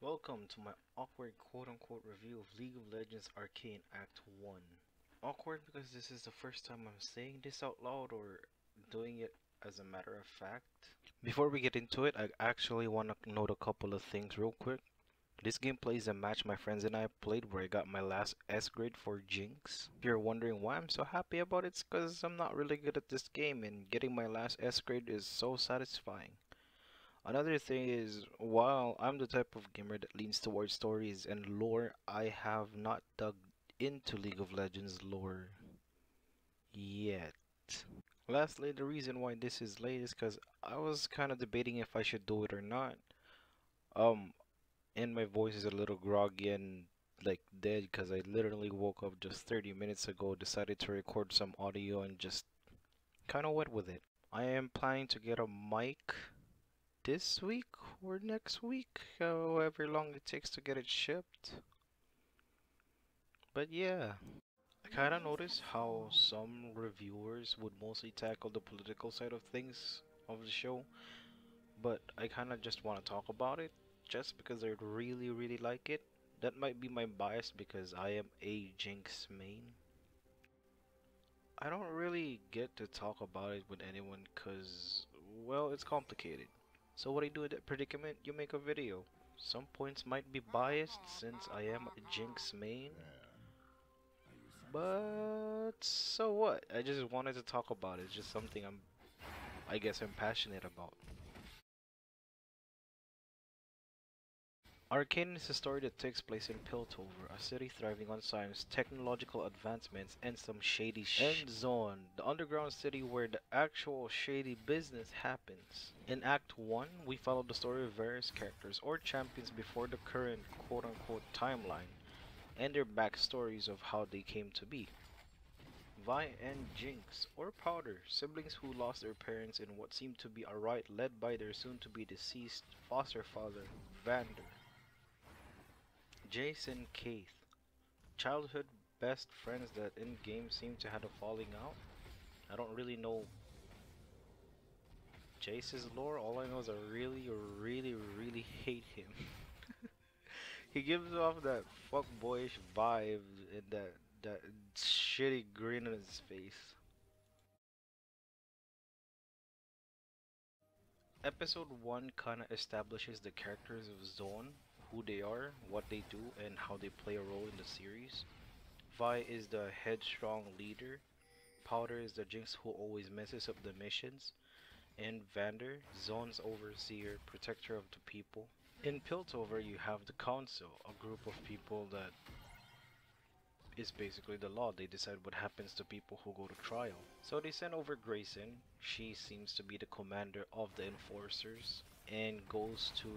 Welcome to my awkward quote-unquote review of League of Legends Arcane Act 1. Awkward because this is the first time I'm saying this out loud or doing it as a matter of fact. Before we get into it, I actually want to note a couple of things real quick. This gameplay is a match my friends and I played where I got my last S grade for Jinx. If you're wondering why I'm so happy about it, it's because I'm not really good at this game and getting my last S grade is so satisfying. Another thing is, while I'm the type of gamer that leans towards stories and lore, I have not dug into League of Legends lore yet. Lastly, the reason why this is late is because I was kind of debating if I should do it or not. Um, and my voice is a little groggy and like dead because I literally woke up just 30 minutes ago, decided to record some audio and just kind of went with it. I am planning to get a mic this week or next week, however long it takes to get it shipped. But yeah, I kind of noticed how some reviewers would mostly tackle the political side of things of the show, but I kind of just want to talk about it just because I really like it. That might be my bias because I am a Jinx main. I don't really get to talk about it with anyone because, well, it's complicated. So what I do in that predicament, you make a video. Some points might be biased since I am a Jinx main, but so what? I just wanted to talk about it. It's just something I guess I'm passionate about. Arcane is a story that takes place in Piltover, a city thriving on science, technological advancements, and some shady shit. End Zone, the underground city where the actual shady business happens. In Act 1, we follow the story of various characters or champions before the current quote-unquote timeline, and their backstories of how they came to be. Vi and Jinx, or Powder, siblings who lost their parents in what seemed to be a riot led by their soon-to-be deceased foster father, Vander. Jace and Keith, childhood best friends that in game seem to have a falling out. I don't really know Jace's lore. All I know is I really hate him. He gives off that fuckboyish vibe and that shitty grin on his face. Episode 1 kinda establishes the characters of Zone, who they are, what they do, and how they play a role in the series. Vi is the headstrong leader, Powder is the Jinx who always messes up the missions, and Vander, Zone's overseer, protector of the people. In Piltover you have the Council, a group of people that is basically the law. They decide what happens to people who go to trial. So they send over Grayson. She seems to be the commander of the enforcers and goes to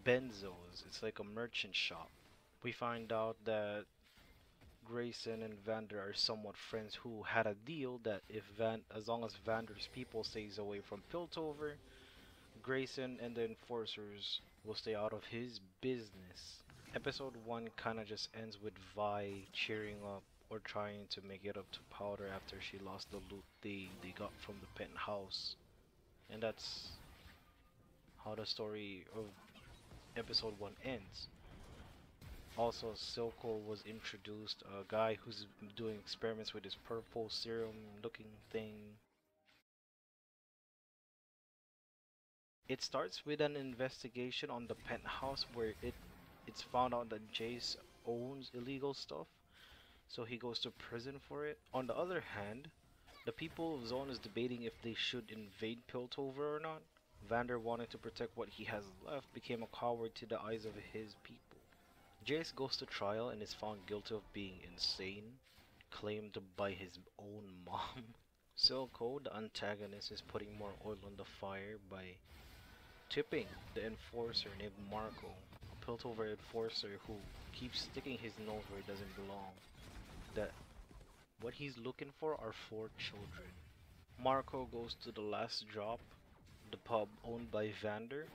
Benzo's. It's like a merchant shop. We find out that Grayson and Vander are somewhat friends who had a deal that as long as Vander's people stays away from Piltover, Grayson and the enforcers will stay out of his business. Episode 1 kinda just ends with Vi cheering up or trying to make it up to Powder after she lost the loot they got from the penthouse. And that's how the story of episode 1 ends. Also, Silco was introduced, a guy who's doing experiments with this purple serum looking thing. It starts with an investigation on the penthouse where it's found out that Jace owns illegal stuff, so he goes to prison for it. On the other hand, the people of Zone is debating if they should invade Piltover or not. Vander, wanting to protect what he has left, became a coward to the eyes of his people. Jace goes to trial and is found guilty of being insane, claimed by his own mom. Silco, the antagonist, is putting more oil on the fire by tipping the enforcer named Marco, a Piltover enforcer who keeps sticking his nose where it doesn't belong, that what he's looking for are 4 children. Marco goes to the last drop, the pub owned by Vander,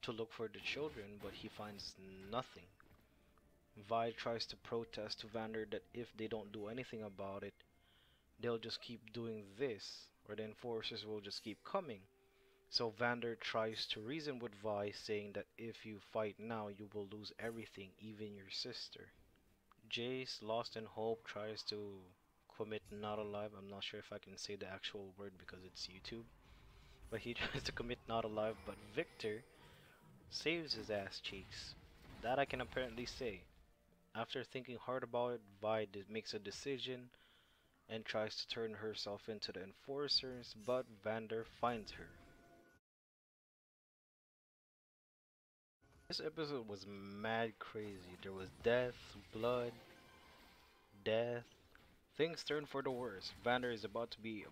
to look for the children, but he finds nothing. Vi tries to protest to Vander that if they don't do anything about it, they'll just keep doing this, or the enforcers will just keep coming. So Vander tries to reason with Vi, saying that if you fight now, you will lose everything, even your sister. Jace, lost in hope, tries to commit not alive. I'm not sure if I can say the actual word because it's YouTube. But he tries to commit not alive, but Victor saves his ass cheeks. That I can apparently say. After thinking hard about it, Vi makes a decision and tries to turn herself into the enforcers, but Vander finds her. This episode was mad crazy. There was death, blood, death. Things turn for the worse. Vander is about to be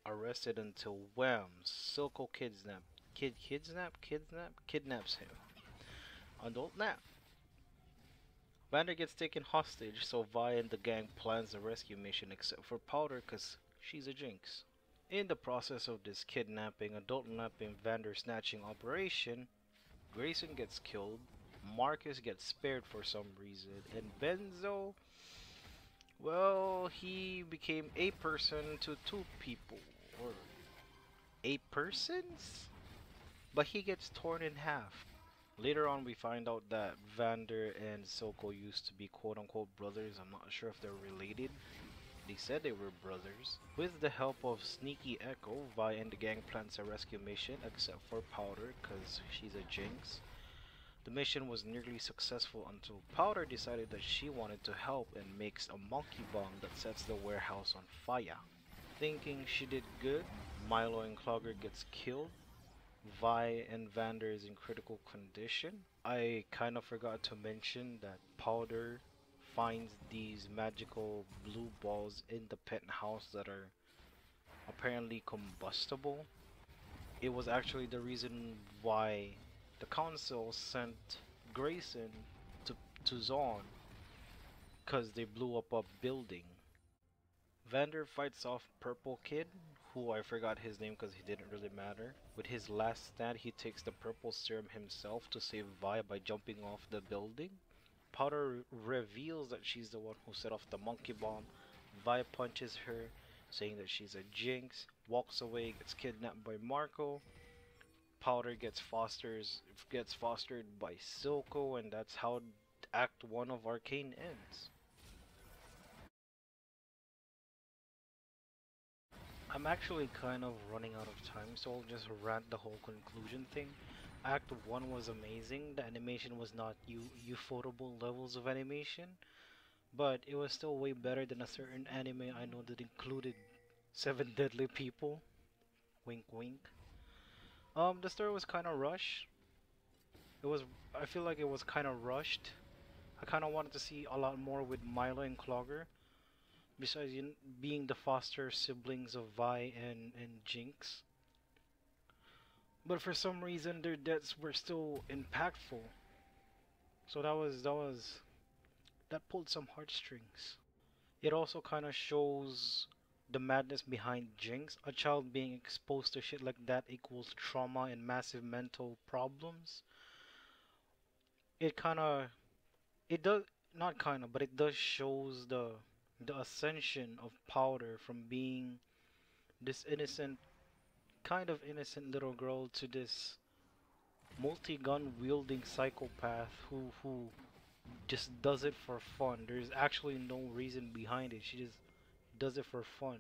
arrested until wham, Silco kidnaps him. Adult nap. Vander gets taken hostage, so Vi and the gang plans a rescue mission except for Powder cause she's a jinx. In the process of this kidnapping, adult napping, Vander snatching operation, Grayson gets killed, Marcus gets spared for some reason, and Benzo, well, he became a person to two people, or 8 persons? But he gets torn in half. Later on, we find out that Vander and Silco used to be quote unquote brothers. I'm not sure if they're related. They said they were brothers. With the help of Sneaky Echo, Vi and the gang plans a rescue mission, except for Powder, cause she's a jinx. The mission was nearly successful until Powder decided that she wanted to help and makes a monkey bomb that sets the warehouse on fire. Thinking she did good, Milo and Clogger gets killed. Vi and Vander is in critical condition. I kind of forgot to mention that Powder finds these magical blue balls in the penthouse that are apparently combustible. It was actually the reason why the council sent Grayson to, to Zaun, because they blew up a building. Vander fights off Purple Kid, who I forgot his name because he didn't really matter. With his last stand, he takes the purple serum himself to save Vi by jumping off the building. Powder reveals that she's the one who set off the monkey bomb. Vi punches her, saying that she's a jinx, walks away, gets kidnapped by Marco. Powder gets fostered by Silco, and that's how Act 1 of Arcane ends. I'm actually kind of running out of time, so I'll just rant the whole conclusion thing. Act 1 was amazing. The animation was not ufotable levels of animation, but it was still way better than a certain anime I know that included 7 deadly people. Wink wink. The story was kind of rushed. It was I feel like it was kind of rushed. I kind of wanted to see a lot more with Milo and Clogger, besides being the foster siblings of Vi and Jinx. But for some reason their deaths were still impactful. So that pulled some heartstrings. It also kind of shows the madness behind Jinx. A child being exposed to shit like that equals trauma and massive mental problems. It kind of it does not kind of, but it does shows the ascension of Powder from being this innocent, kind of innocent little girl to this multi-gun wielding psychopath who just does it for fun. There's actually no reason behind it. She just does it for fun.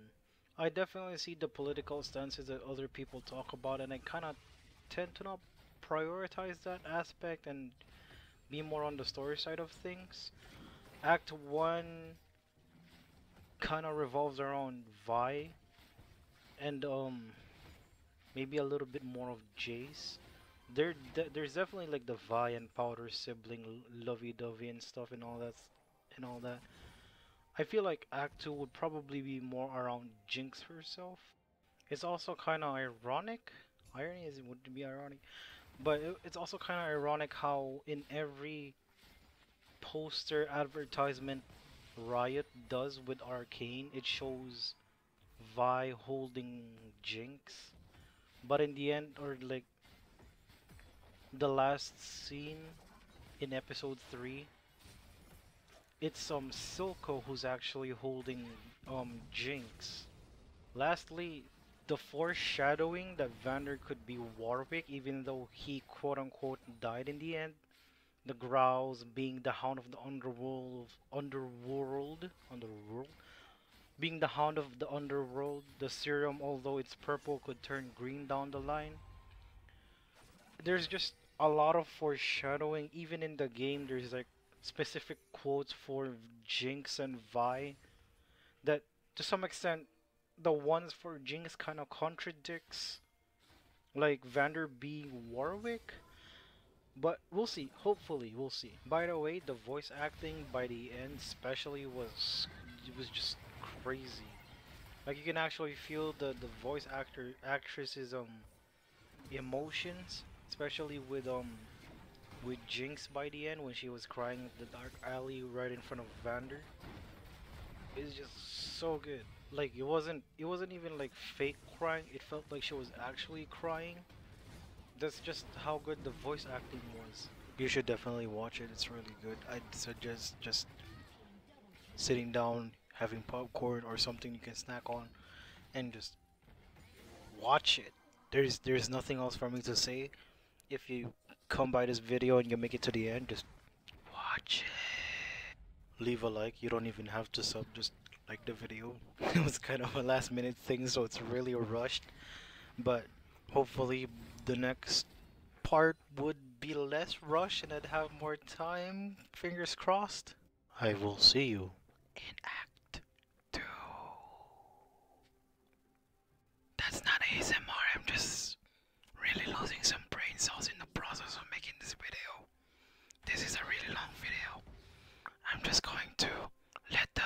I definitely see the political stances that other people talk about, and I kind of tend to not prioritize that aspect and be more on the story side of things. Act 1 kind of revolves around Vi and maybe a little bit more of Jace. There's definitely like the Vi and Powder sibling lovey-dovey and stuff and all that. I feel like Act 2 would probably be more around Jinx herself. It's also kind of ironic. Irony is would be ironic, but it's also kind of ironic how in every poster advertisement Riot does with Arcane, it shows Vi holding Jinx, but in the end, or like the last scene in episode 3, it's Silco who's actually holding Jinx. Lastly, The foreshadowing that Vander could be Warwick, even though he quote unquote died in the end. The growls being the hound of the underworld, being the hound of the underworld. The serum, although it's purple, could turn green down the line. There's just a lot of foreshadowing. Even in the game, there's like specific quotes for Jinx and Vi that, to some extent, the ones for Jinx kind of contradicts like Vander being Warwick. But we'll see. Hopefully, we'll see. By the way, the voice acting by the end, especially, was just crazy. Like you can actually feel the voice actress's emotions, especially with Jinx by the end when she was crying at the dark alley right in front of Vander. It's just so good. Like it wasn't even like fake crying. It felt like she was actually crying. That's just how good the voice acting was. You should definitely watch it. It's really good. I'd suggest just sitting down, having popcorn or something you can snack on, and just watch it. There's nothing else for me to say. If you come by this video and you make it to the end, just watch it. Leave a like. You don't even have to sub. Just like the video. It was kind of a last minute thing, so it's really rushed. But hopefully the next part would be less rushed and I'd have more time. Fingers crossed. I will see you in Act 2. That's not ASMR, I'm just really losing some brain cells in the process of making this video. This is a really long video. I'm just going to let the